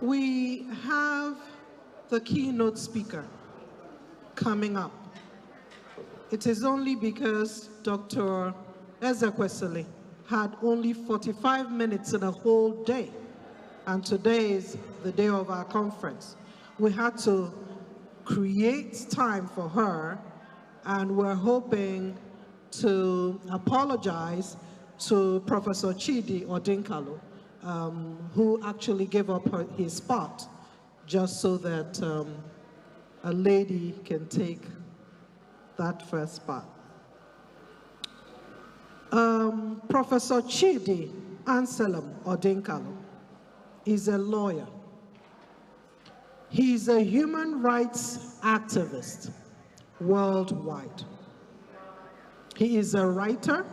We have the keynote speaker coming up. It is only because Dr. Ezekwesili had only 45 minutes in a whole day, and today is the day of our conference. We had to create time for her, and we're hoping to apologize to Professor Chidi Odinkalu, who actually gave up his spot just so that a lady can take that first spot. Professor Chidi Odinkalu is a lawyer. He's a human rights activist worldwide. He is a writer.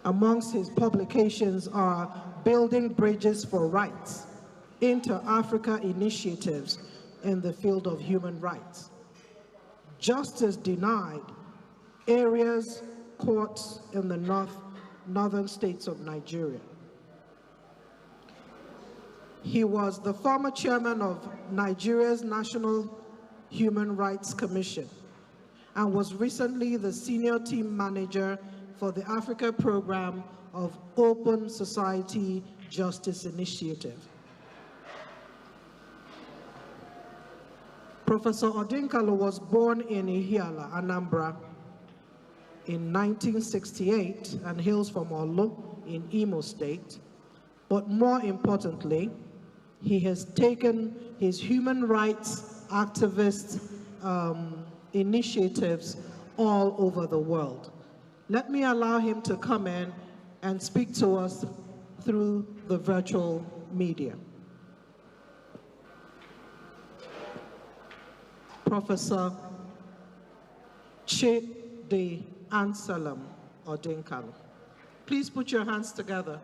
Amongst his publications are Building Bridges for Rights, Inter-Africa Initiatives in the Field of Human Rights, Justice Denied, Areas Courts in the northern states of Nigeria. He was the former chairman of Nigeria's National Human Rights Commission and was recently the senior team manager for the Africa program of Open Society Justice Initiative. Professor Odinkalu was born in Ihiala, Anambra, in 1968 and hails from Olu in Imo State. But more importantly, he has taken his human rights activist initiatives all over the world. Let me allow him to come in and speak to us through the virtual media. Professor Chidi Odinkalu. Please put your hands together.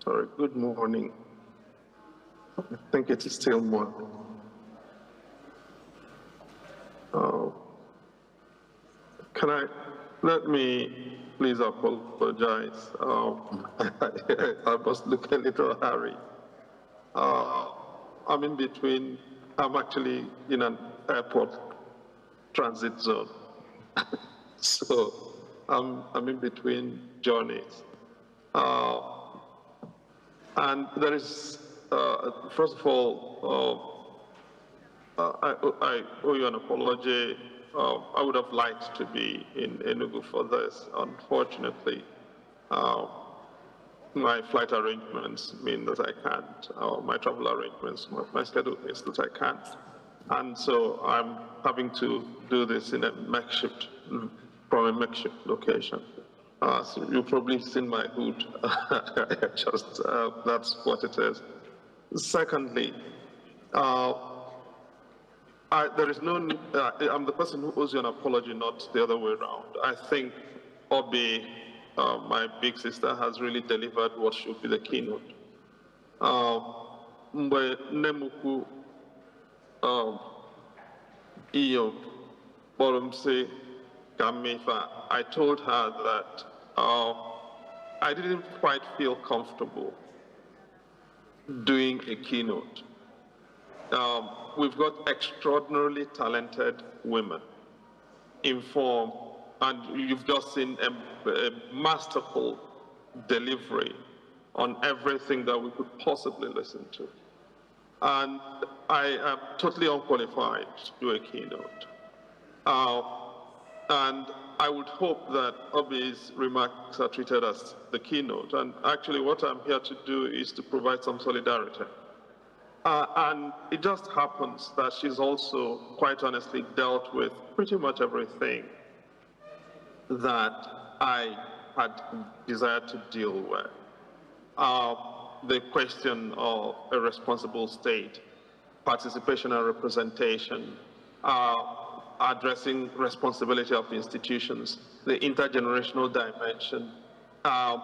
Sorry, good morning. I think it is still morning. Let me please apologize. I must look a little hurried. I'm in between, I'm actually in an airport transit zone. So I'm in between journeys. And there is, first of all, I owe you an apology. I would have liked to be in Enugu for this. Unfortunately, my flight arrangements mean that I can't. My travel arrangements, my schedule means that I can't. And so I'm having to do this in a makeshift, from a makeshift location. So you've probably seen my hood. Just that's what it is. Secondly, there is no. I'm the person who owes you an apology, not the other way around. I think Obi, my big sister, has really delivered what should be the keynote. Nemuku Inyom, Borumse Gamifa. I told her that I didn't quite feel comfortable doing a keynote. We've got extraordinarily talented women, informed, and you've just seen a masterful delivery on everything that we could possibly listen to. And I am totally unqualified to do a keynote. And I would hope that Obi's remarks are treated as the keynote. And actually what I'm here to do is to provide some solidarity. And it just happens that she's also, quite honestly, dealt with pretty much everything that I had desired to deal with. The question of a responsible state, participation and representation, addressing responsibility of institutions, the intergenerational dimension, and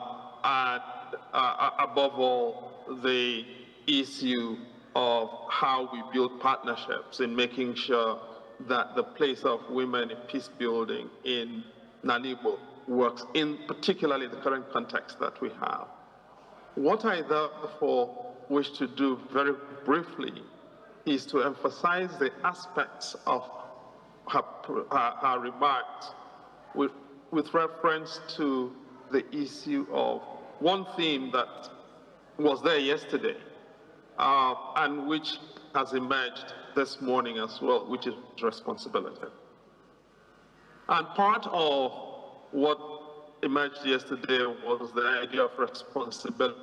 above all, the issue of how we build partnerships in making sure that the place of women in peace building, in Ala-Igbo works in particularly the current context that we have. What I therefore wish to do very briefly is to emphasize the aspects of her remarks with reference to the issue of one theme that was there yesterday and which has emerged this morning as well, which is responsibility. And part of what emerged yesterday was the idea of responsible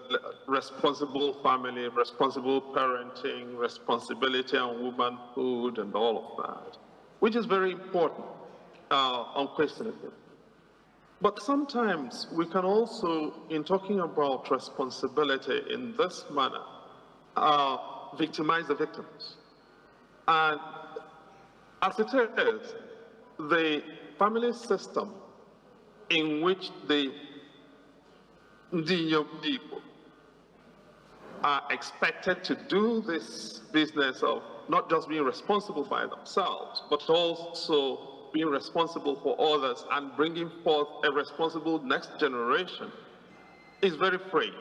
family, responsible parenting, responsibility and womanhood, and all of that, which is very important, unquestionably. But sometimes we can also, in talking about responsibility in this manner, victimize the victims. And as it is, the family system in which the Ndi Inyom people are expected to do this business of not just being responsible by themselves, but also being responsible for others and bringing forth a responsible next generation is very frayed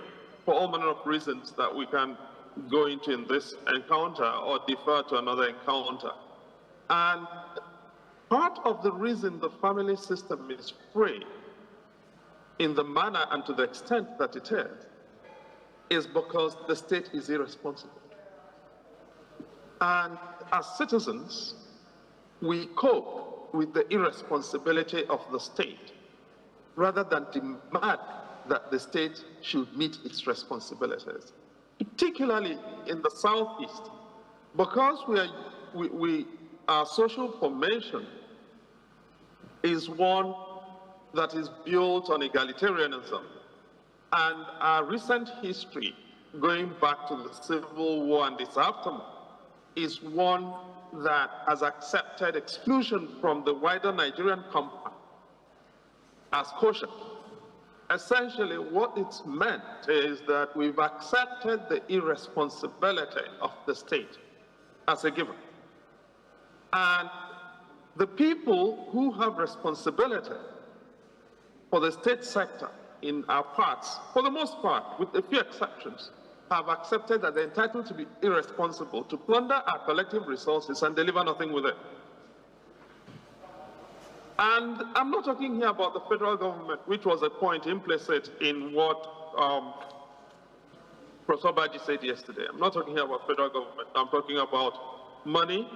for all manner of reasons that we can go into in this encounter or defer to another encounter. And part of the reason the family system is free in the manner and to the extent that it is because the state is irresponsible. And as citizens, we cope with the irresponsibility of the state rather than demand that the state should meet its responsibilities, particularly in the Southeast, because our social formation is one that is built on egalitarianism, and our recent history, going back to the Civil War and its aftermath, is one that has accepted exclusion from the wider Nigerian compact as kosher. Essentially, what it's meant is that we've accepted the irresponsibility of the state as a given. And the people who have responsibility for the state sector in our parts, for the most part, with a few exceptions, have accepted that they're entitled to be irresponsible, to plunder our collective resources and deliver nothing with it. And I'm not talking here about the federal government, which was a point implicit in what Professor Baji said yesterday. I'm not talking here about federal government. I'm talking about money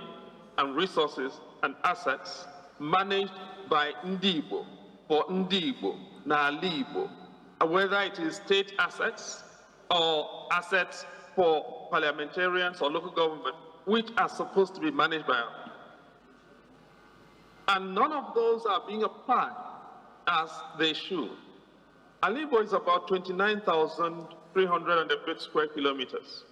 and resources and assets managed by Ndi Igbo, for Ndi Igbo, na Ala-Igbo, whether it is state assets or assets for parliamentarians or local government, which are supposed to be managed by us. And none of those are being applied as they should. Ala-Igbo is about 29,300 and a bit square kilometers.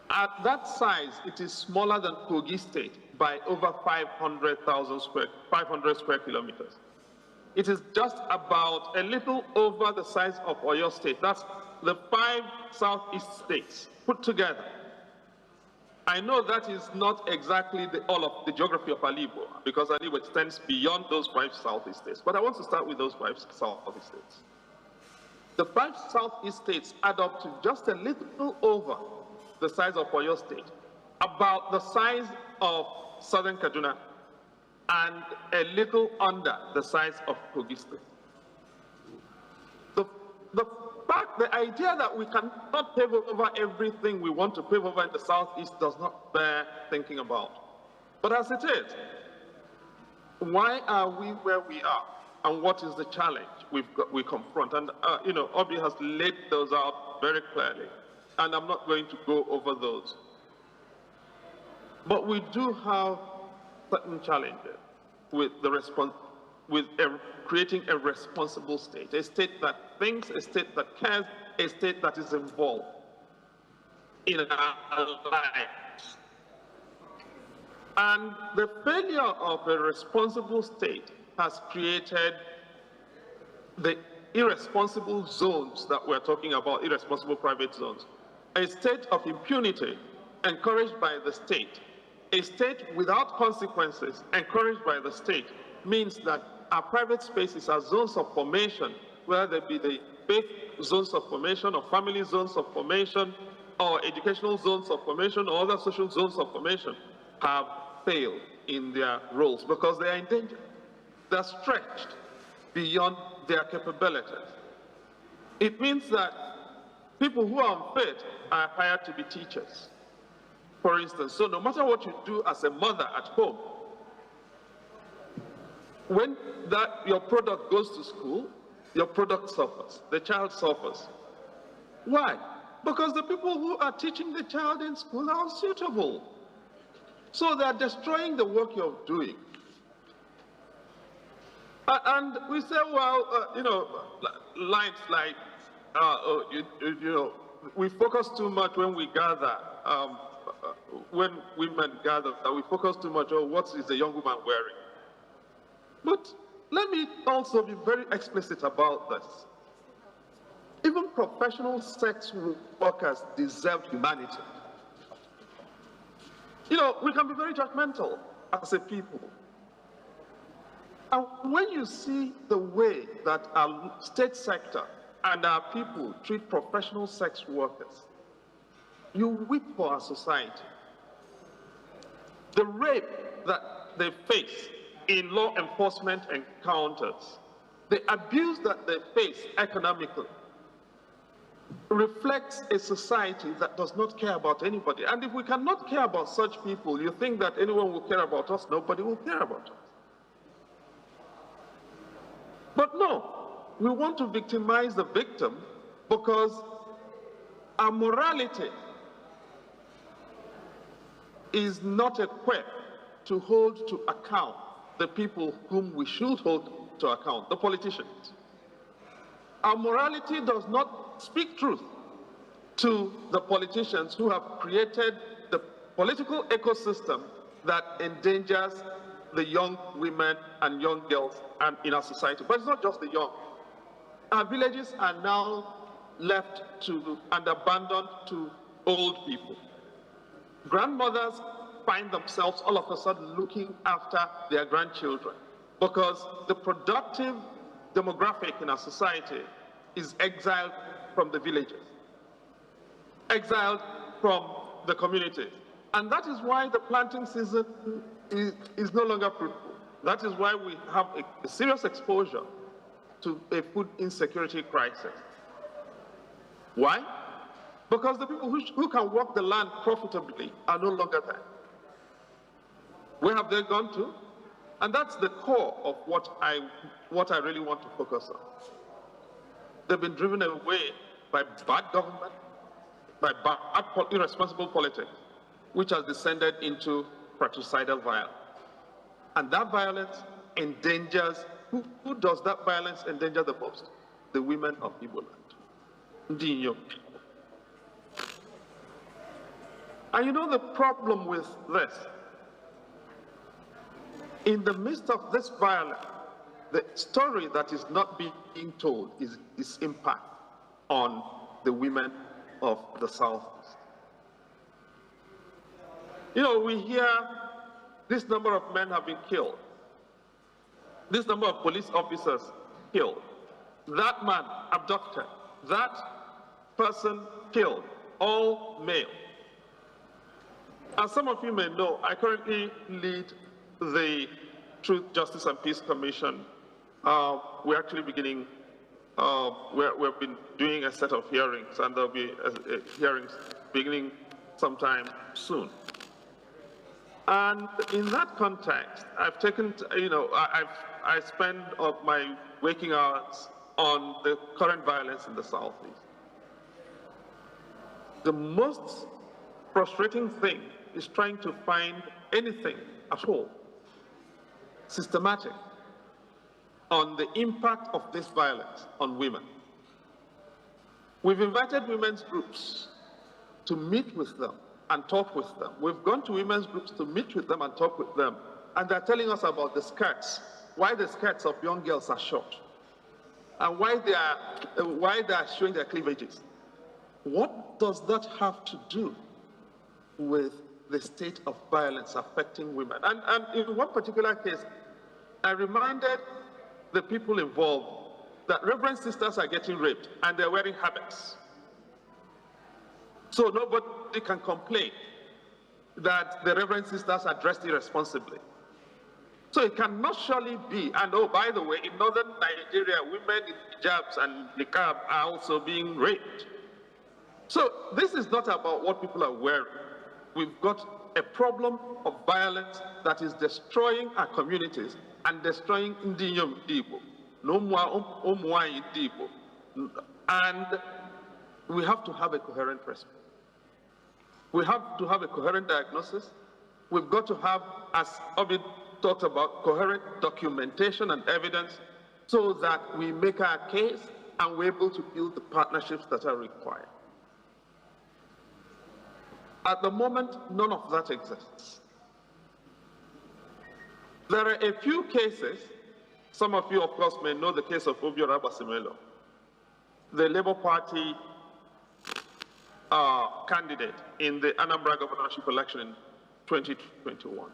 At that size, it is smaller than Kogi State by over 500 square kilometers. It is just about a little over the size of Oyo State. That's the 5 southeast states put together. I know that is not exactly all of the geography of Ala-Igbo, because Ala-Igbo extends beyond those 5 southeast states. But I want to start with those 5 southeast states. The 5 southeast states add up to just a little over the size of Oyo State, about the size of southern Kaduna, and a little under the size of Kogi State. The idea that we cannot pave over everything we want to pave over in the Southeast does not bear thinking about. But as it is, why are we where we are? And what is the challenge we confront? And, Obi has laid those out very clearly, and I'm not going to go over those. But we do have certain challenges with creating a responsible state, a state that thinks, a state that cares, a state that is involved in our lives. And the failure of a responsible state has created the irresponsible zones that we're talking about, irresponsible private zones. A state of impunity encouraged by the state, a state without consequences encouraged by the state, means that our private spaces are zones of formation, whether they be the faith zones of formation or family zones of formation or educational zones of formation or other social zones of formation, have failed in their roles because they are in danger. They're stretched beyond their capabilities. It means that people who are unfit are hired to be teachers, for instance. So no matter what you do as a mother at home, when your product goes to school, your product suffers, the child suffers. Why? Because the people who are teaching the child in school are unsuitable. So they're destroying the work you're doing. And we say, well, lines like, we focus too much when we gather, when women gather, we focus too much on what is a young woman wearing. But let me also be very explicit about this. Even professional sex workers deserve humanity. We can be very judgmental as a people. And when you see the way that our state sector and our people treat professional sex workers, you weep for our society. The rape that they face in law enforcement encounters, the abuse that they face economically, reflects a society that does not care about anybody. And if we cannot care about such people, you think that anyone will care about us? Nobody will care about us. But no, we want to victimize the victim because our morality is not equipped to hold to account the people whom we should hold to account, the politicians. Our morality does not speak truth to the politicians who have created the political ecosystem that endangers the young women and young girls and in our society. But it's not just the young. Our villages are now left to and abandoned to old people. Grandmothers find themselves all of a sudden looking after their grandchildren because the productive demographic in our society is exiled from the villages, exiled from the communities. And that is why the planting season is no longer fruitful. That is why we have a serious exposure to a food insecurity crisis. Why? Because the people who can work the land profitably are no longer there. Where have they gone to? And that's the core of what I really want to focus on. They've been driven away by bad government, by bad, irresponsible politics, which has descended into fratricidal violence. And that violence endangers, who does that violence endanger the most? The women of Igbo land. Ndi Inyom. And the problem with this, in the midst of this violence, the story that is not being told is its impact on the women of the Southeast. We hear this number of men have been killed, this number of police officers killed, that man abducted, that person killed, all male. As some of you may know, I currently lead the Truth, Justice, and Peace Commission. We're actually beginning, we've been doing a set of hearings, and there'll be hearings beginning sometime soon. And in that context, I've taken, I spend my waking hours on the current violence in the Southeast. The most frustrating thing is trying to find anything at all systematic on the impact of this violence on women. We've invited women's groups to meet with them and talk with them. We've gone to women's groups to meet with them and talk with them, and they're telling us about the skirts, why the skirts of young girls are short, and why they are showing their cleavages. What does that have to do with the state of violence affecting women? And in one particular case, I reminded the people involved that Reverend sisters are getting raped and they're wearing habits. So nobody can complain that the Reverend sisters are dressed irresponsibly. So it cannot surely be, and oh, by the way, in northern Nigeria, women in hijabs and niqab are also being raped. So this is not about what people are wearing. We've got a problem of violence that is destroying our communities and destroying Ndi Inyom Igbo. No more Ndi Igbo. And we have to have a coherent response. We have to have a coherent diagnosis. We've got to have, as Obi talked about, coherent documentation and evidence so that we make our case and we're able to build the partnerships that are required. At the moment, none of that exists. There are a few cases. Some of you, of course, may know the case of Obiora Basimelo, the Labour Party candidate in the Anambra governorship election in 2021.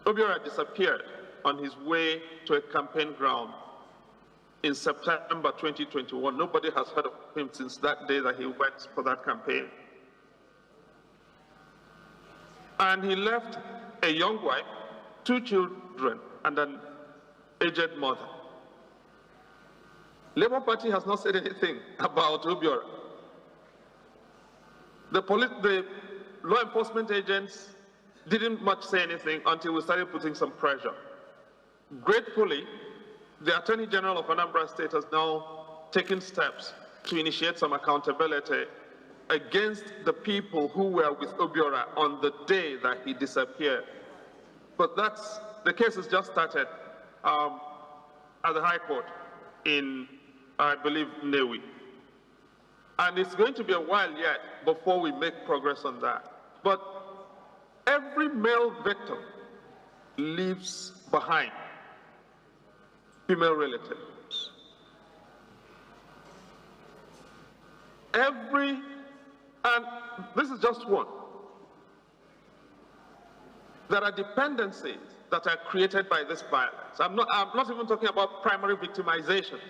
Obiora disappeared on his way to a campaign ground in September 2021. Nobody has heard of him since that day that he went for that campaign. And he left a young wife, 2 children, and an aged mother. Labour Party has not said anything about Obiora. The law enforcement agents didn't much say anything until we started putting some pressure. Gratefully, the Attorney General of Anambra State has now taken steps to initiate some accountability against the people who were with Obiora on the day that he disappeared. But the case has just started at the High Court in, I believe, Nnewi. And it's going to be a while yet before we make progress on that. But every male victim leaves behind female relatives. And this is just one. There are dependencies that are created by this violence. I'm not even talking about primary victimizations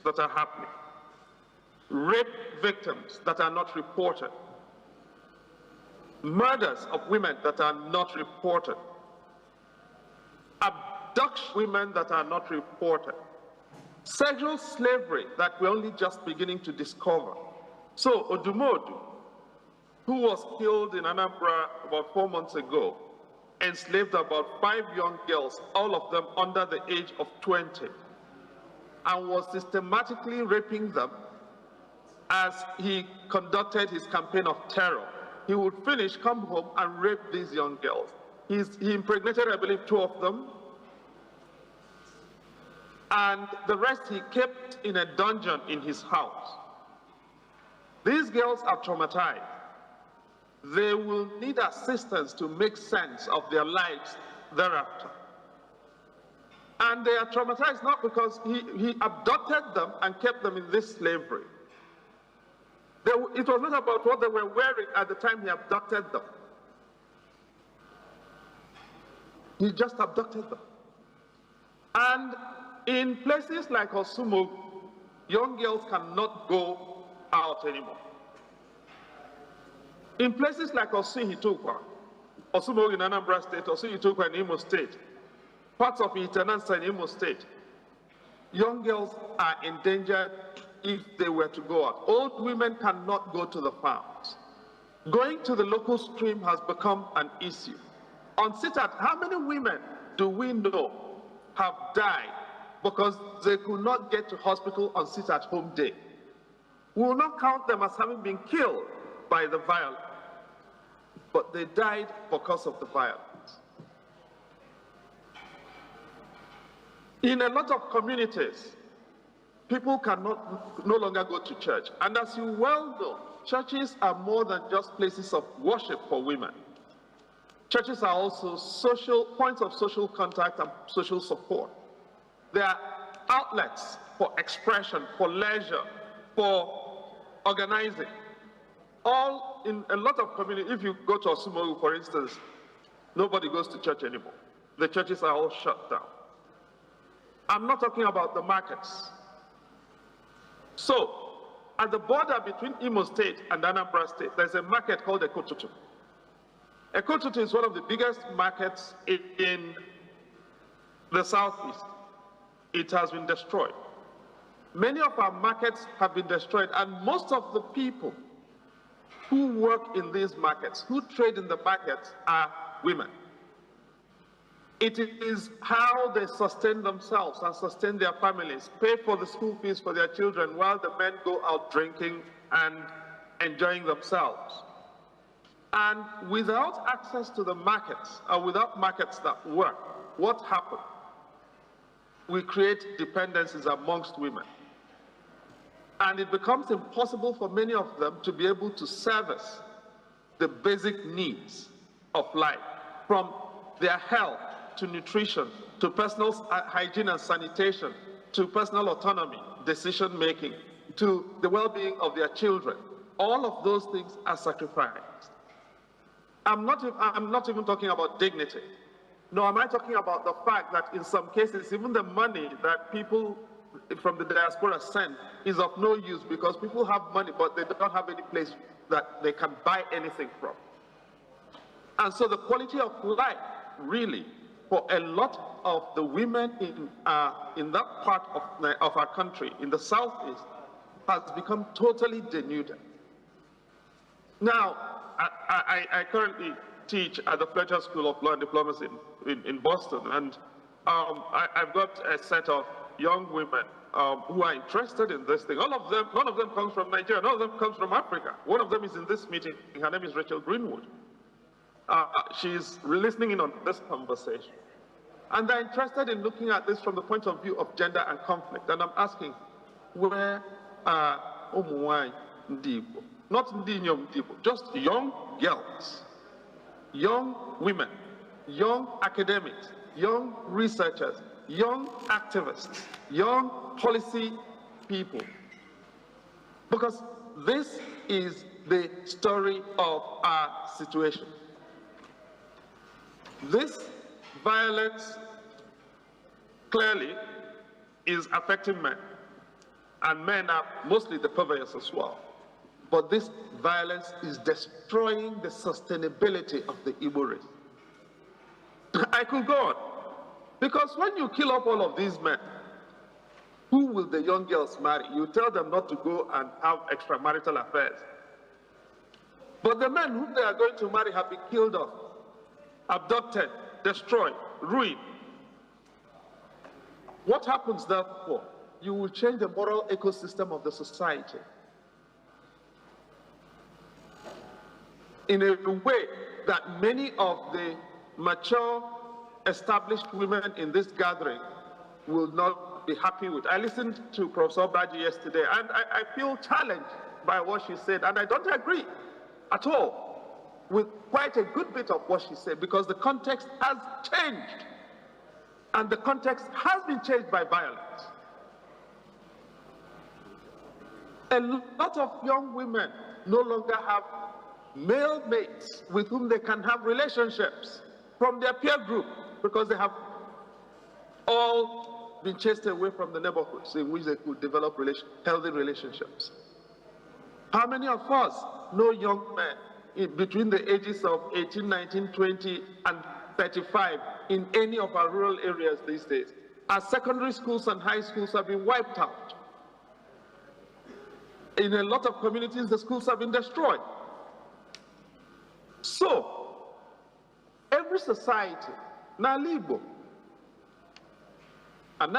that are happening. Rape victims that are not reported. Murders of women that are not reported. Abduction of women that are not reported. Sexual slavery that we're only just beginning to discover. So Odumodu, who was killed in Anambra about 4 months ago, enslaved about 5 young girls, all of them under the age of 20, and was systematically raping them as he conducted his campaign of terror. He would finish, come home, and rape these young girls. He impregnated, I believe, 2 of them, and the rest he kept in a dungeon in his house. These girls are traumatized. They will need assistance to make sense of their lives thereafter. And they are traumatized not because he abducted them and kept them in this slavery. It was not about what they were wearing at the time he abducted them. He just abducted them. And in places like Osumo, young girls cannot go out anymore. In places like Osuhitukwa, Osumo in Anambra State, Osuhitukwa in Imo State, parts of Itenansa in Imo State, young girls are endangered if they were to go out. Old women cannot go to the farms. Going to the local stream has become an issue. On Sitat, how many women do we know have died because they could not get to hospital on Sitat home day? We will not count them as having been killed by the violence, but they died because of the violence. In a lot of communities, people no longer go to church. And as you well know, churches are more than just places of worship for women. Churches are also points of social contact and social support. They are outlets for expression, for leisure, for organizing. All in a lot of communities, if you go to Osumogu, for instance, nobody goes to church anymore. The churches are all shut down. I'm not talking about the markets. So, at the border between Imo State and Anambra State, there's a market called Ekotutu. Ekotutu is one of the biggest markets in the southeast. It has been destroyed. Many of our markets have been destroyed, and most of the people who work in these markets, who trade in the markets, are women. It is how they sustain themselves and sustain their families, pay for the school fees for their children while the men go out drinking and enjoying themselves. And without access to the markets, or without markets that work, what happens? We create dependencies amongst women. And it becomes impossible for many of them to be able to service the basic needs of life, from their health, to nutrition, to personal hygiene and sanitation, to personal autonomy, decision-making, to the well-being of their children. All of those things are sacrificed. I'm not even talking about dignity. No, am I talking about the fact that in some cases, even the money that people from the diaspora send is of no use because people have money, but they don't have any place that they can buy anything from. And so the quality of life, really, for a lot of the women in that part of our country, in the southeast, has become totally denuded. Now, I currently teach at the Fletcher School of Law and Diplomacy in Boston, and I've got a set of young women who are interested in this thing. All of them, none of them comes from Nigeria, none of them comes from Africa. One of them is in this meeting. Her name is Rachel Greenwood. She's listening in on this conversation. And they're interested in looking at this from the point of view of gender and conflict. And I'm asking, where are Omuwai Ndi Igbo? Not Ndi Inyom Ndi Igbo, just young girls, young women, young academics, young researchers, young activists, young policy people. Because this is the story of our situation. This violence clearly is affecting men, and men are mostly the purveyors as well. But this violence is destroying the sustainability of the Igbo race. I could go on, because when you kill up all of these men, who will the young girls marry? You tell them not to go and have extramarital affairs. But the men whom they are going to marry have been killed off, abducted, destroyed, ruined. What happens therefore? You will change the moral ecosystem of the society in a way that many of the mature, established women in this gathering will not be happy with. I listened to Professor Baji yesterday, and I feel challenged by what she said, and I don't agree at all with quite a good bit of what she said, because the context has changed, and the context has been changed by violence. A lot of young women no longer have male mates with whom they can have relationships from their peer group, because they have all been chased away from the neighborhoods in which they could develop healthy relationships. How many of us know young men between the ages of 18, 19, 20, and 35 in any of our rural areas these days? Our secondary schools and high schools have been wiped out. In a lot of communities, the schools have been destroyed. So, every society, Ala-Igbo, and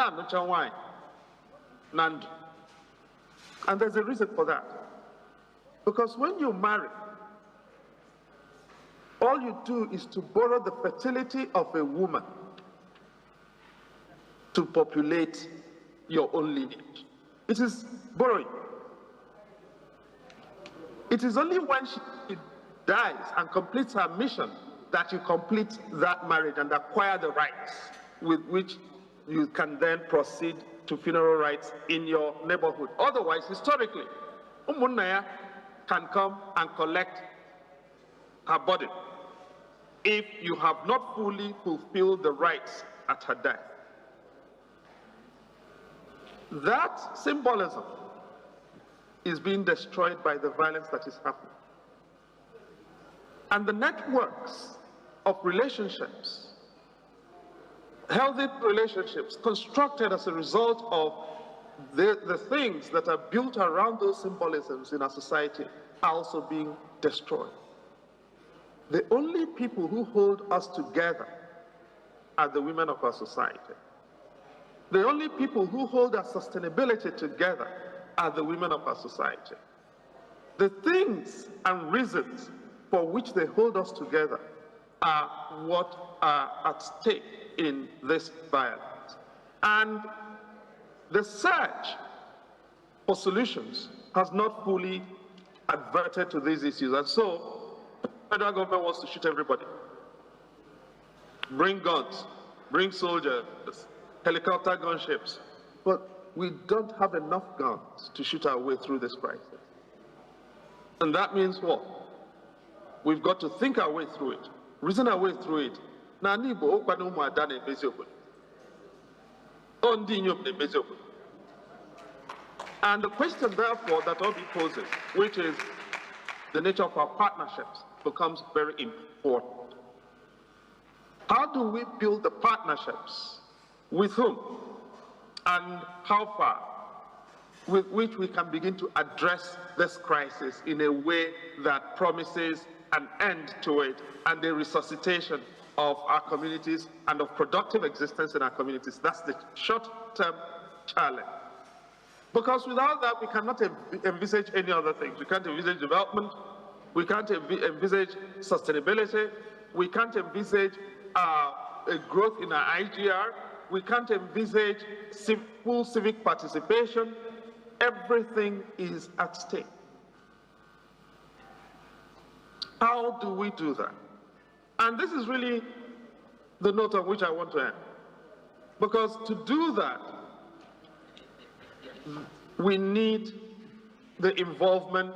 there's a reason for that. Because when you marry, all you do is to borrow the fertility of a woman to populate your own lineage. It is borrowing. It is only when she dies and completes her mission that you complete that marriage and acquire the rights with which you can then proceed to funeral rites in your neighborhood. Otherwise, historically, Umunaya can come and collect her body if you have not fully fulfilled the rites at her death. That symbolism is being destroyed by the violence that is happening. And the networks of relationships, healthy relationships constructed as a result of the things that are built around those symbolisms in our society are also being destroyed. The only people who hold us together are the women of our society. The only people who hold our sustainability together are the women of our society. The things and reasons for which they hold us together are what are at stake in this violence. And the search for solutions has not fully adverted to these issues. And so, the federal government wants to shoot everybody. Bring guns, bring soldiers, helicopter gunships. But we don't have enough guns to shoot our way through this crisis. And that means what? We've got to think our way through it, reason our way through it. And the question, therefore, that Obi poses, which is the nature of our partnerships, becomes very important. How do we build the partnerships? With whom? And how far? With which we can begin to address this crisis in a way that promises an end to it and a resuscitation of our communities and of productive existence in our communities. That's the short-term challenge. Because without that, we cannot envisage any other things. We can't envisage development. We can't envisage sustainability. We can't envisage a growth in our IGR. We can't envisage full civic participation. Everything is at stake. How do we do that? And this is really the note on which I want to end. Because to do that, we need the involvement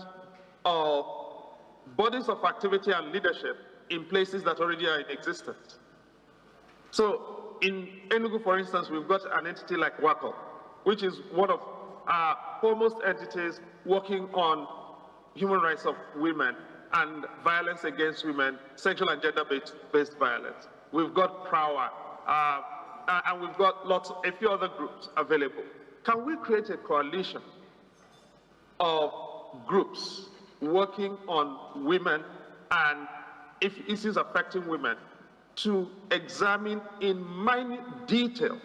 of bodies of activity and leadership in places that already are in existence. So in Enugu, for instance, we've got an entity like WACO, which is one of our foremost entities working on human rights of women and violence against women, sexual and gender-based violence. We've got PROWA, and we've got a few other groups available. Can we create a coalition of groups working on women and issues affecting women to examine in minute detail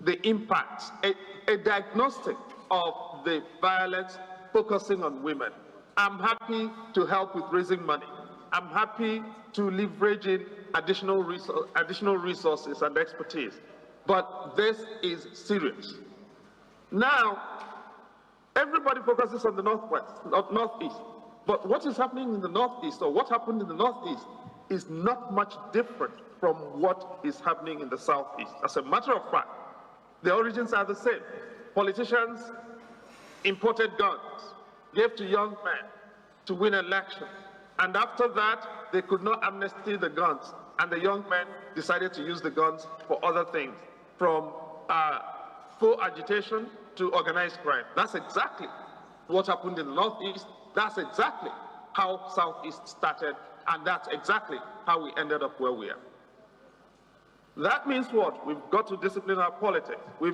the impacts, a diagnostic of the violence focusing on women? I'm happy to help with raising money. I'm happy to leverage in additional resources and expertise. But this is serious. Now, everybody focuses on the northeast. But what is happening in the northeast, or what happened in the northeast, is not much different from what is happening in the southeast. As a matter of fact, the origins are the same. Politicians imported guns, gave to young men to win elections. And after that, they could not amnesty the guns. And the young men decided to use the guns for other things, from full agitation to organized crime. That's exactly what happened in the Northeast. That's exactly how Southeast started. And that's exactly how we ended up where we are. That means what? We've got to discipline our politics. We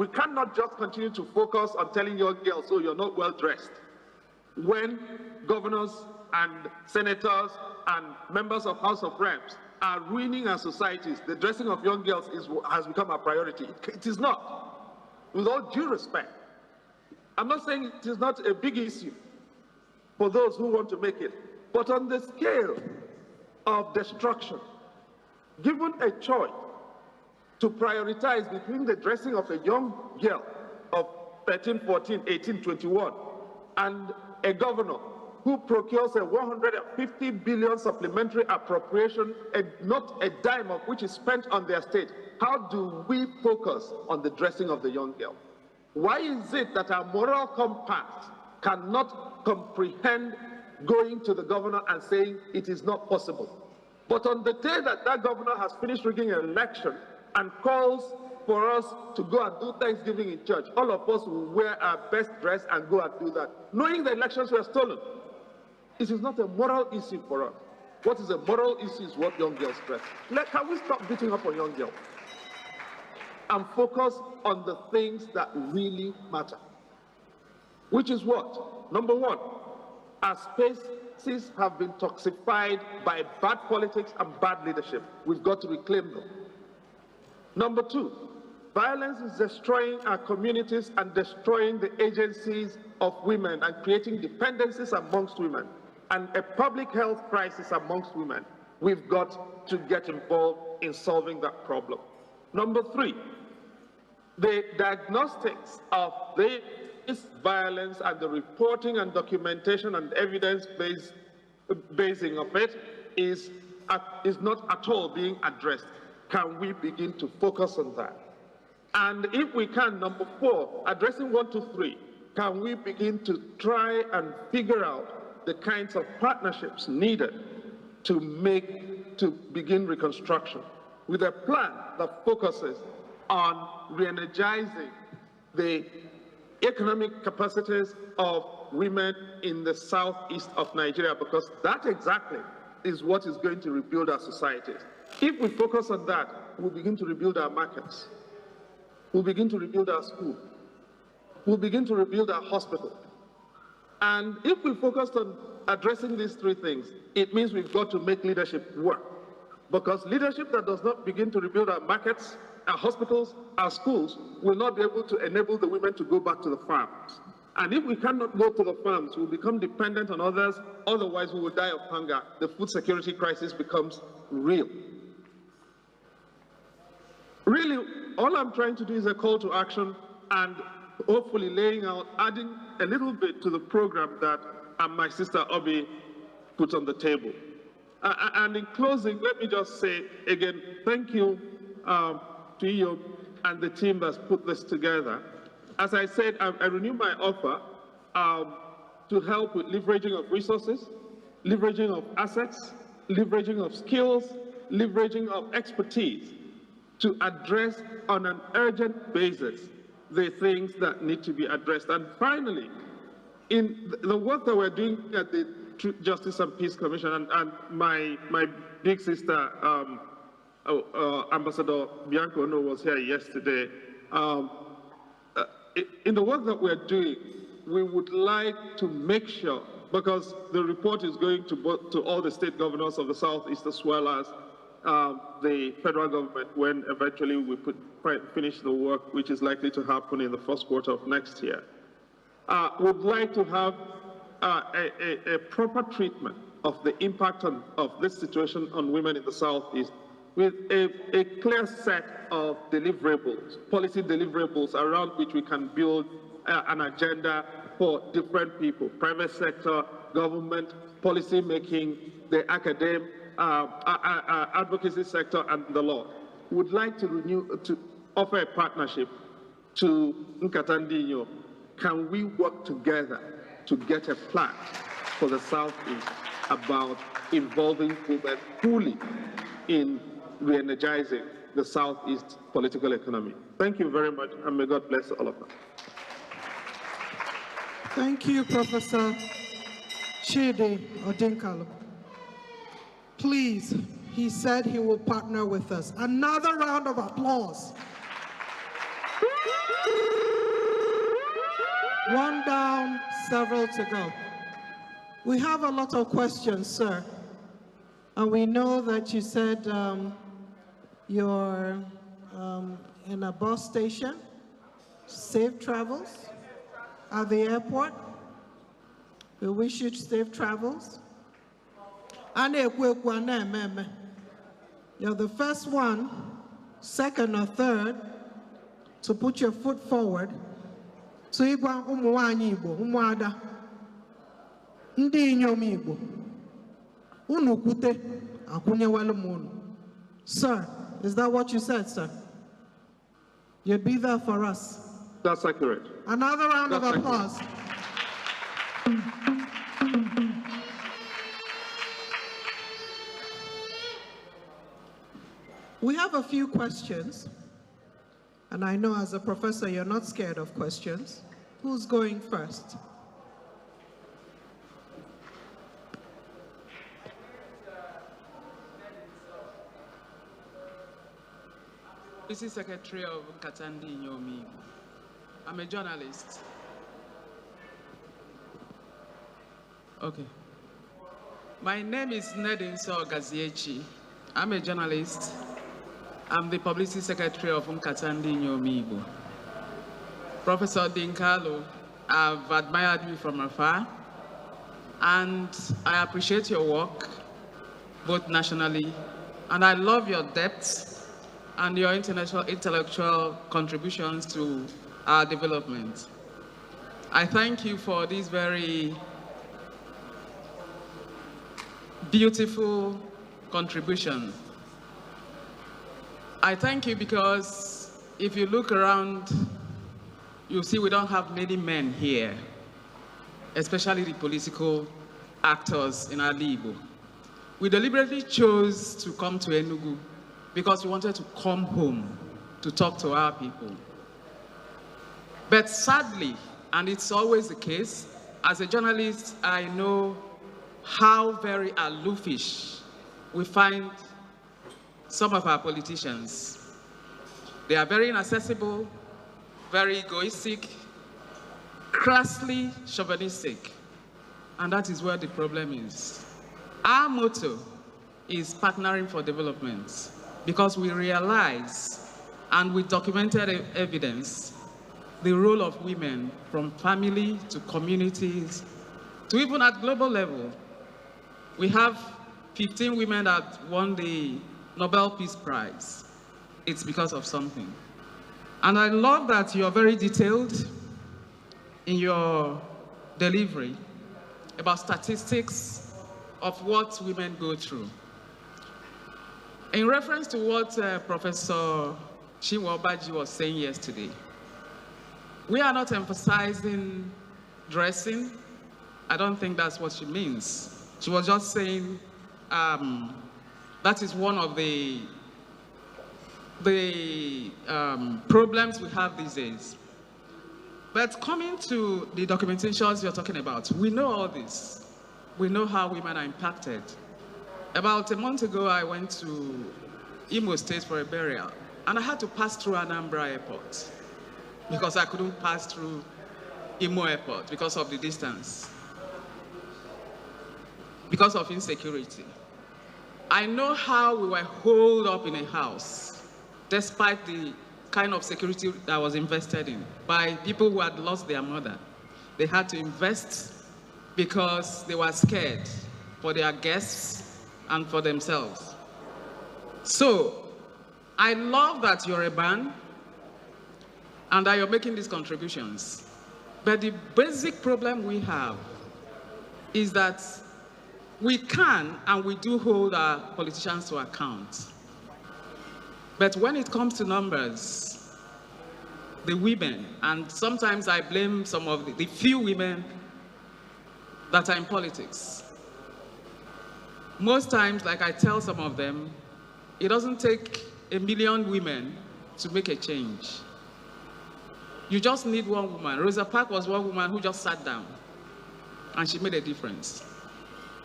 cannot just continue to focus on telling young girls, oh, you're not well dressed, when governors and senators and members of House of Reps are ruining our societies. The dressing of young girls has become a priority. It is not. With all due respect, I'm not saying it is not a big issue for those who want to make it, but on the scale of destruction, given a choice to prioritize between the dressing of a young girl of 13, 14, 18, 21, and a governor who procures a 150 billion supplementary appropriation, not a dime of which is spent on their state, how do we focus on the dressing of the young girl? Why is it that our moral compass cannot comprehend going to the governor and saying it is not possible? But on the day that that governor has finished rigging an election and calls for us to go and do Thanksgiving in church. All of us will wear our best dress and go and do that, knowing the elections were stolen. It is not a moral issue for us. What is a moral issue is what young girls dress. Can we stop beating up on young girls and focus on the things that really matter? Which is what? Number one, our spaces have been toxified by bad politics and bad leadership. We've got to reclaim them. Number two, violence is destroying our communities and destroying the agencies of women and creating dependencies amongst women and a public health crisis amongst women. We've got to get involved in solving that problem. Number three, the diagnostics of this violence and the reporting and documentation and evidence-basing of it is not at all being addressed. Can we begin to focus on that? And if we can, number four, addressing 1, 2, 3, can we begin to try and figure out the kinds of partnerships needed to begin reconstruction with a plan that focuses on re-energizing the economic capacities of women in the southeast of Nigeria, because that exactly is what is going to rebuild our societies. If we focus on that, we'll begin to rebuild our markets. We'll begin to rebuild our schools. We'll begin to rebuild our hospitals. And if we focus on addressing these three things, it means we've got to make leadership work. Because leadership that does not begin to rebuild our markets, our hospitals, our schools, will not be able to enable the women to go back to the farms. And if we cannot go to the farms, we'll become dependent on others, otherwise we will die of hunger. The food security crisis becomes real. Really, all I'm trying to do is a call to action and hopefully adding a little bit to the program that my sister Obi put on the table. And in closing, let me just say again, thank you to Inyom and the team that's put this together. As I said, I renew my offer to help with leveraging of resources, leveraging of assets, leveraging of skills, leveraging of expertise to address on an urgent basis the things that need to be addressed. And finally, in the work that we're doing at the Truth, Justice and Peace Commission, and my big sister, Ambassador Bianca Ono, was here yesterday. In the work that we're doing, we would like to make sure, because the report is going to all the state governors of the Southeast as well as the federal government when eventually we finish the work, which is likely to happen in the first quarter of next year. We'd like to have a proper treatment of the impact of this situation on women in the Southeast with a clear set of deliverables, policy deliverables around which we can build an agenda for different people, private sector, government, policy making, the academic, advocacy sector, and the law. Would like to offer a partnership to Nkata Ndi Inyom. Can we work together to get a plan for the Southeast about involving women fully in re-energizing the Southeast political economy? Thank you very much, and may God bless all of us. Thank you, Professor Chidi Odinkalu. Please, he said he will partner with us. Another round of applause. One down, several to go. We have a lot of questions, sir. And we know that you said you're in a bus station. Safe travels at the airport. We wish you safe travels. You're the first one, second or third to put your foot forward. So you go Igbo, Umuada, Ndi Inyom Igbo, Unukute, Akunye Walumunu. Sir, is that what you said, sir? You'd be there for us. That's accurate. Another round of applause. We have a few questions. And I know as a professor, you're not scared of questions. Who's going first? This is Secretary of Nkata Ndi Inyom. I'm a journalist. Okay. My name is Nedinso Gaziechi. I'm a journalist. I'm the Publicity Secretary of Nkata Ndi Inyom. Professor Odinkalu, I've admired you from afar, and I appreciate your work, both nationally, and I love your depth and your international intellectual contributions to our development. I thank you for this very beautiful contribution. I thank you because if you look around, you see we don't have many men here, especially the political actors in Ala-Igbo. We deliberately chose to come to Enugu because we wanted to come home to talk to our people. But sadly, and it's always the case, as a journalist, I know how very aloofish we find some of our politicians. They are very inaccessible, very egoistic, crassly chauvinistic, and that is where the problem is. Our motto is partnering for development because we realize, and with documented evidence, the role of women from family to communities to even at global level. We have 15 women that won the Nobel Peace Prize. It's because of something. And I love that you're very detailed in your delivery about statistics of what women go through. In reference to what Professor Chinua Obaji was saying yesterday, we are not emphasizing dressing. I don't think that's what she means. She was just saying that is one of the problems we have these days. But coming to the documentations you're talking about, we know all this. We know how women are impacted. About a month ago, I went to Imo State for a burial, and I had to pass through Anambra Airport because I couldn't pass through Imo Airport because of the distance, because of insecurity. I know how we were holed up in a house, despite the kind of security that was invested in by people who had lost their mother. They had to invest because they were scared for their guests and for themselves. So, I love that you're a band and that you're making these contributions. But the basic problem we have is that we can and we do hold our politicians to account. But when it comes to numbers, the women, and sometimes I blame some of the few women that are in politics. Most times, like I tell some of them, it doesn't take 1 million women to make a change. You just need one woman. Rosa Parks was one woman who just sat down, and she made a difference.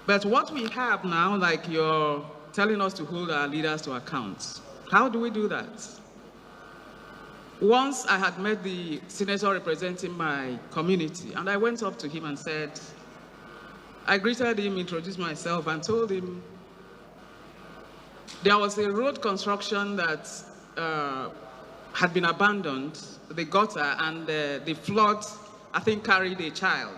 But what we have now, like you're telling us to hold our leaders to account, how do we do that? Once I had met the senator representing my community, and I went up to him and said, I greeted him, introduced myself, and told him there was a road construction that had been abandoned, the gutter, and the flood, I think, carried a child.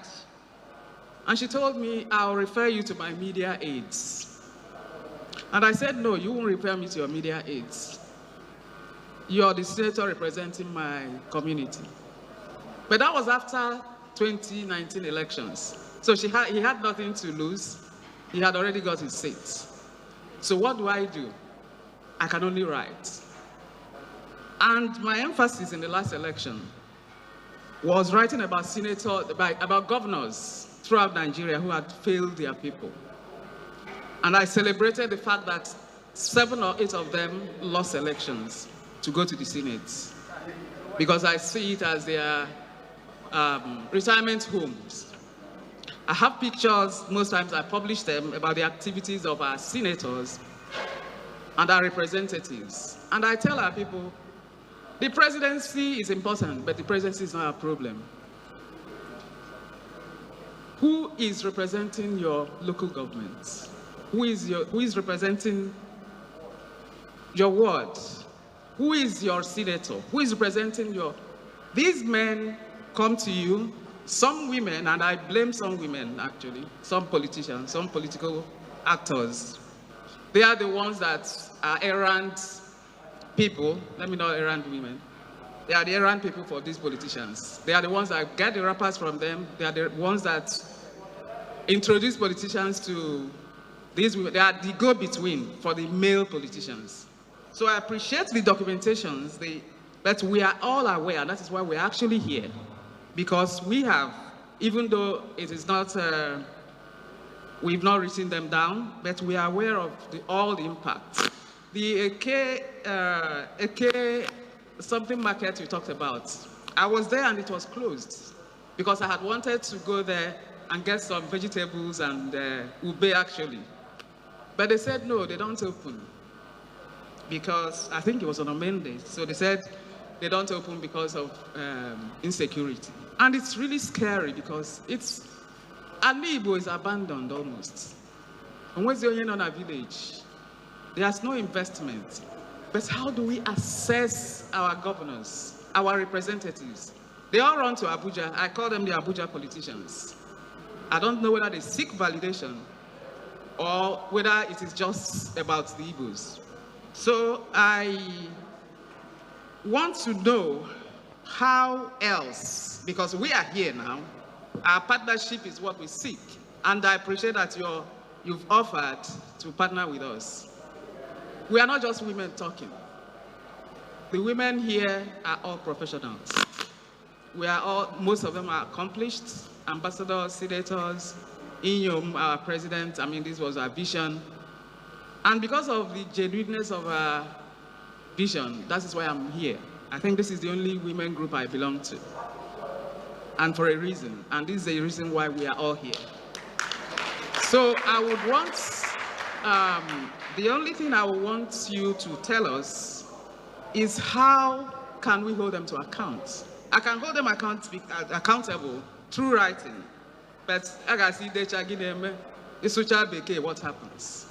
And she told me, I'll refer you to my media aides. And I said, no, you won't refer me to your media aides. You're the senator representing my community. But that was after 2019 elections. So he had nothing to lose. He had already got his seat. So what do? I can only write. And my emphasis in the last election was writing about about governors throughout Nigeria who had failed their people. And I celebrated the fact that 7 or 8 of them lost elections to go to the Senate. because I see it as their retirement homes. I have pictures, most times I publish them, about the activities of our senators and our representatives. And I tell our people, the presidency is important, but the presidency is not a problem. Who is representing your local governments? Who is representing your ward? Who is your senator? Who is representing your... These men come to you, some women, and I blame some women actually, some politicians, some political actors. They are the ones that are errand people, let me not errand women. They are the errand people for these politicians. They are the ones that get the rappers from them. They are the ones that introduce politicians to these women. They are the go-between for the male politicians. So I appreciate the documentations, but we are all aware, and that is why we're actually here. Because we have, even though it is not, we've not written them down, but we are aware of all the impacts. The AK something market you talked about, I was there and it was closed because I had wanted to go there and get some vegetables and ube actually. But they said no, they don't open because I think it was on a Monday. So they said they don't open because of insecurity. And it's really scary because it's, Ala-Igbo is abandoned almost. And where's the Onyenona village? There's no investment. But how do we assess our governors, our representatives? They all run to Abuja. I call them the Abuja politicians. I don't know whether they seek validation or whether it is just about the Igbos. So I want to know how else, because we are here now, our partnership is what we seek. And I appreciate that you've offered to partner with us. We are not just women talking. The women here are all professionals. We are all, most of them are accomplished, ambassadors, senators, Inyom, our president. I mean, this was our vision. And because of the genuineness of our vision, that is why I'm here. I think this is the only women group I belong to. And for a reason. And this is the reason why we are all here. So I would want, the only thing I would want you to tell us is how can we hold them to account? I can hold them accountable through writing, but I can see what happens.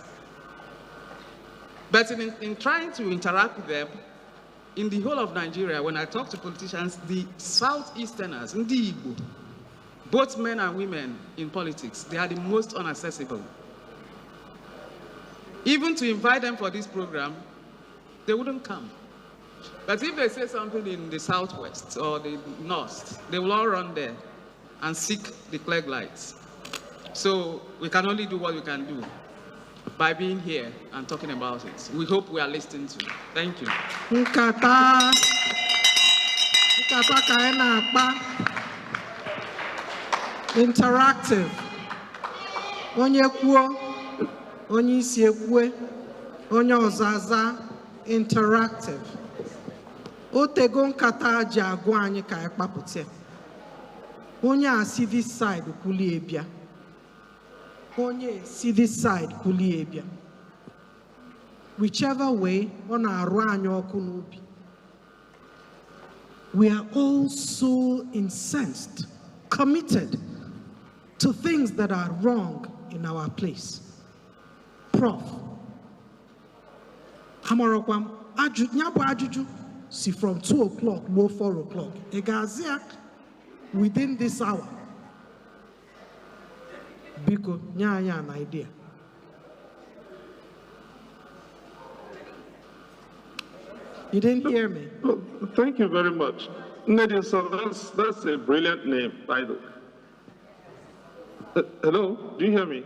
But in trying to interact with them, in the whole of Nigeria, when I talk to politicians, the Southeasterners, Ndi Igbo, both men and women in politics, they are the most inaccessible. Even to invite them for this program, they wouldn't come. But if they say something in the Southwest or the North, they will all run there and seek the flag lights. So we can only do what we can do by being here and talking about it. We hope we are listening to. Thank you. Nkata kaena akpa. Interactive. Onye kwuo, onye isi ekwe, onye ozaza. Interactive. Otego nkata ji agụ anyị ka ekpapụta. Onye a si this side kwuli ebia. Onye si this side kwuli ebia. Whichever way, ọ na-arụ anyị ọkụ n'obi. We are all so incensed, committed to things that are wrong in our place. Prof. Amarokwam, nyabu ajuju, see from 2 o'clock, no 4 o'clock. Egazia, within this hour. Biko, nyanya an idea. You didn't hear me? Oh, thank you very much. Nadine, so that's a brilliant name, by the way. Hello, do you hear me?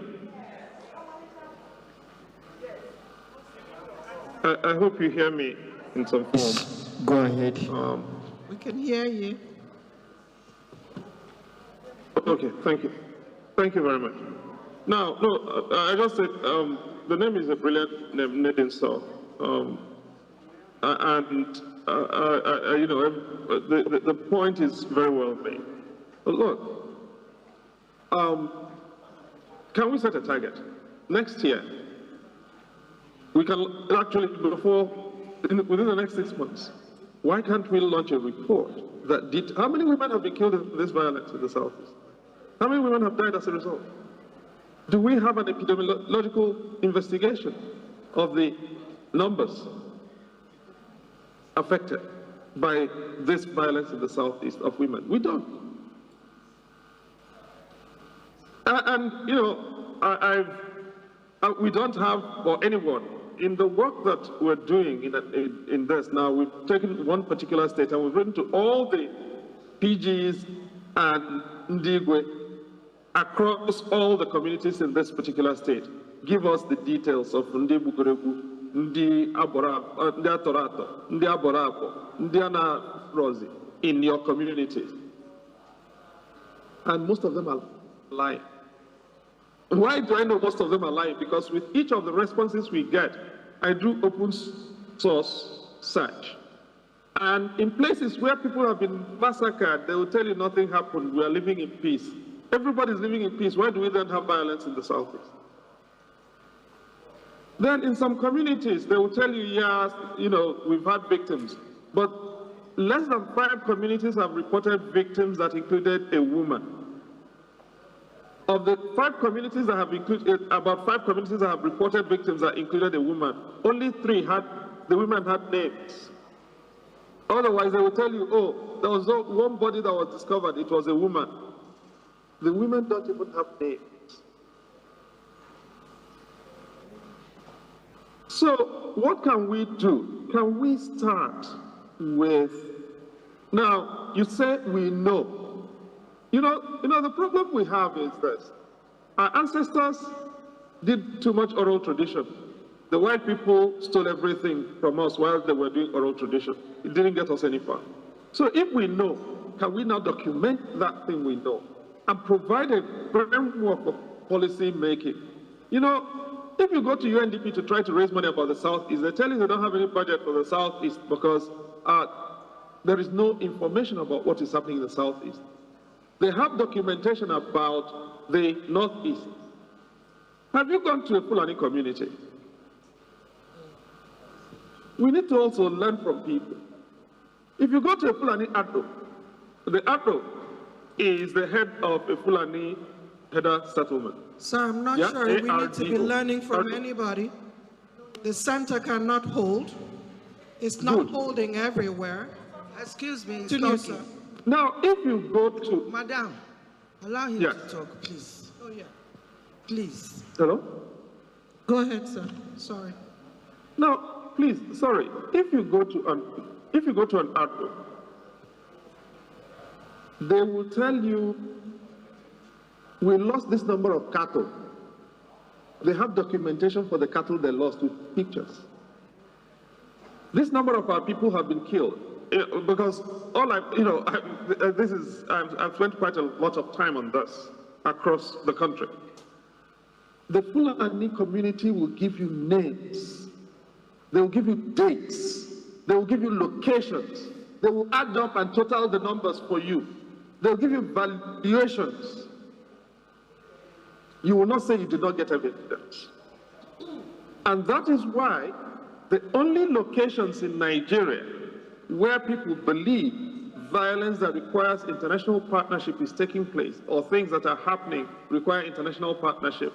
I hope you hear me in some form. Go ahead. We can hear you. Okay, thank you. Thank you very much. Now, no, I just said the name is a brilliant name, Nadine So. And the point is very well made. But look, can we set a target? Next year, we can actually, within the next 6 months, why can't we launch a report that how many women have been killed in this violence in the Southeast? How many women have died as a result? Do we have an epidemiological investigation of the numbers affected by this violence in the Southeast of women? We don't. We don't have, or anyone, in the work that we're doing in this now, we've taken one particular state and we've written to all the PGs and Ndigwe across all the communities in this particular state. Give us the details of Ndi Bukuregu, Ndi Aborapo, Ndi Atorato, Ndi Aborapo, Ndi Ana Rosi in your communities. And most of them are lying. Why do I know most of them are lying? Because with each of the responses we get, I do open source search. And in places where people have been massacred, they will tell you nothing happened, we are living in peace. Everybody's living in peace. Why do we then have violence in the Southeast? Then in some communities, they will tell you, yes, we've had victims. But less than 5 communities have reported victims that included a woman. Of the 5 communities that have about 5 communities that have reported victims that included a woman, only 3 the women had names. Otherwise, they will tell you, oh, there was one body that was discovered, it was a woman. The women don't even have names. So what can we do? Can we start with, now you say we know. The problem we have is this. Our ancestors did too much oral tradition. The white people stole everything from us while they were doing oral tradition. It didn't get us any far. So if we know, can we now document that thing we know and provide a framework of policy making? If you go to UNDP to try to raise money about the Southeast, they tell you they don't have any budget for the Southeast because there is no information about what is happening in the Southeast. They have documentation about the Northeast. Have you gone to a Fulani community? We need to also learn from people. If you go to a Fulani Addo, the Addo is the head of a Fulani header settlement. Sir, I'm not sure we need to be learning from anybody. The center cannot hold. It's not holding everywhere. Excuse me, sir. Now, if you go to... Madam, allow him to talk, please. Oh, yeah. Please. Hello? Go ahead, sir. Sorry. Now, please, sorry. If you go to an Addo, they will tell you, we lost this number of cattle. They have documentation for the cattle they lost with pictures. This number of our people have been killed. Because I've spent quite a lot of time on this across the country. The Fulani community will give you names. They will give you dates. They will give you locations. They will add up and total the numbers for you. They'll give you valuations. You will not say you did not get evidence. And that is why the only locations in Nigeria where people believe violence that requires international partnership is taking place, or things that are happening require international partnership,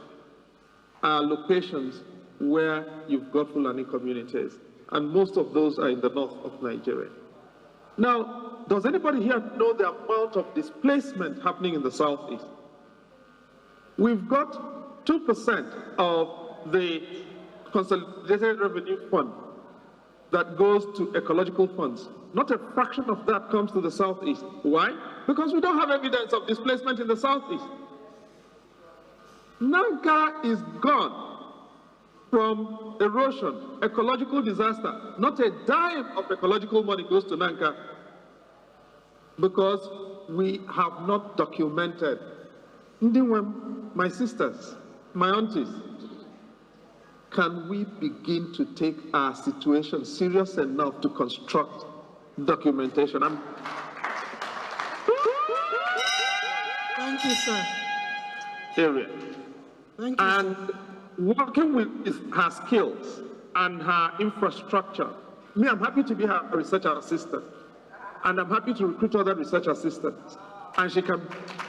are locations where you've got Fulani communities. And most of those are in the north of Nigeria. Now, does anybody here know the amount of displacement happening in the Southeast? We've got 2% of the Consolidated Revenue Fund that goes to ecological funds. Not a fraction of that comes to the Southeast. Why? Because we don't have evidence of displacement in the Southeast. Nanka is gone from erosion, ecological disaster. Not a dime of ecological money goes to Nanka because we have not documented. My sisters, my aunties, can we begin to take our situation serious enough to construct documentation. Thank you, sir. Area. Thank you, and sir. Working with her skills and her infrastructure. Me, I'm happy to be her research assistant, and I'm happy to recruit other research assistants, and she can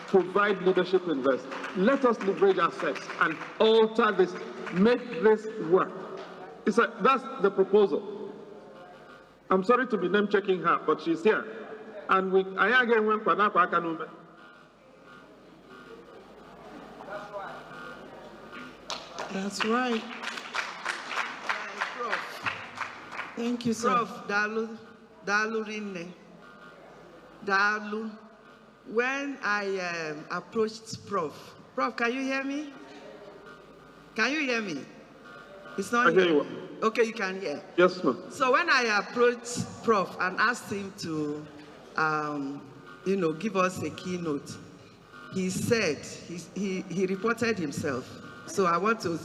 provide leadership in this. Let us leverage assets and alter this, make this work. That's the proposal. I'm sorry to be name checking her, but she's here. And I again went for that. That's right. Prof. Thank you, sir. Prof, Dalu Rinne. Dalu. When I approached Prof, can you hear me? Can you hear me? It's not I hear you. Okay, you can hear. Yes, ma'am. So when I approached Prof and asked him to, give us a keynote, he said, he reported himself. So I want to,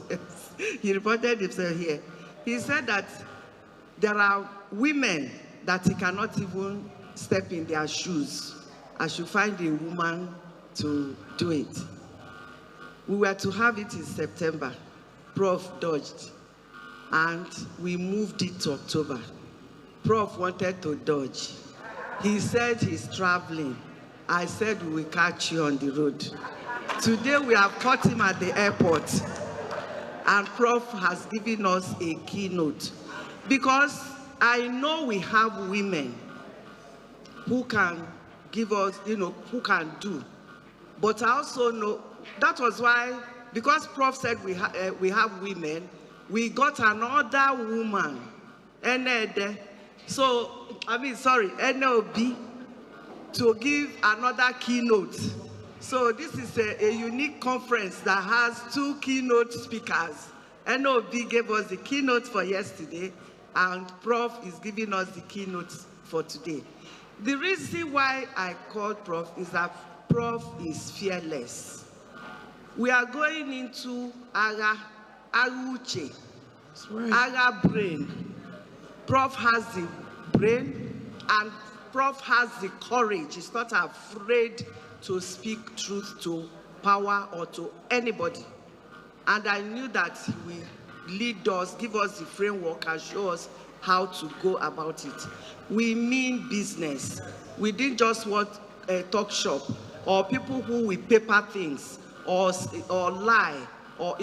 he reported himself here. He said that there are women that he cannot even step in their shoes. I should find a woman to do it. We were to have it in September. Prof dodged, and we moved it to October. Prof wanted to dodge. He said he's traveling. I said we will catch you on the road. Today we have caught him at the airport, and Prof has given us a keynote, because I know we have women who can give us, who can do. But I also know, that was why, because Prof said we have women, we got another woman, NOB, to give another keynote. So this is a unique conference that has two keynote speakers. NOB gave us the keynote for yesterday, and Prof is giving us the keynote for today. The reason why I called Prof is that Prof is fearless. We are going into Aga Uche, Aga brain. Prof has the brain, and Prof has the courage. He's not afraid to speak truth to power or to anybody. And I knew that he will lead us, give us the framework, and show us how to go about it. We mean business. We didn't just want a talk shop or people who will paper things or lie or,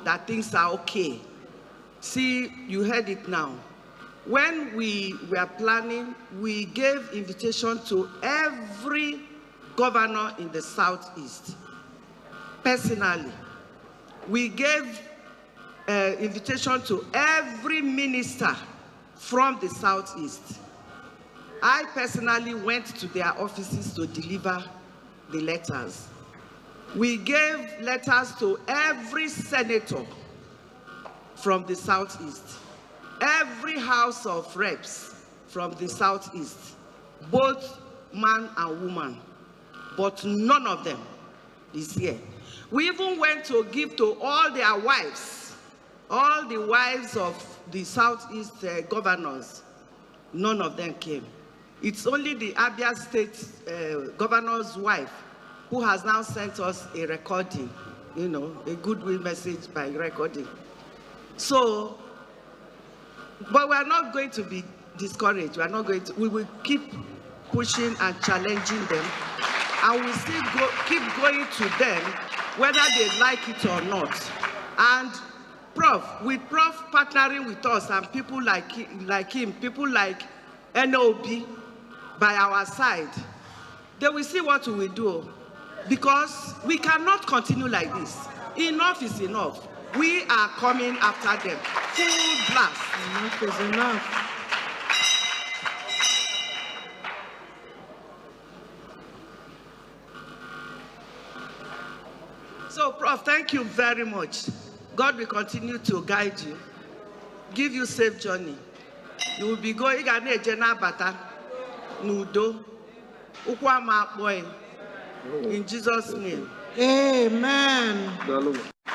that things are okay. See, you heard it now. When we were planning, we gave invitation to every governor in the Southeast. Personally, we gave invitation to every minister from the Southeast. I personally went to their offices to deliver the letters. We gave letters to every senator from the Southeast, every House of Reps from the Southeast, both man and woman, but none of them is here. We even went to give to all their wives, all the wives of the Southeast governors. None of them came. It's only the Abia State governor's wife who has now sent us a recording, a goodwill message by recording. So, but we are not going to be discouraged. We are not going to. We will keep pushing and challenging them, and we still keep going to them, whether they like it or not. And with Prof partnering with us and people like him, people like NOB by our side, they will see what we will do, because we cannot continue like this. Enough is enough. We are coming after them. Full blast. Enough is enough. So, Prof, thank you very much. God will continue to guide you, give you safe journey. You will be going Nudo, in Jesus' name. Amen.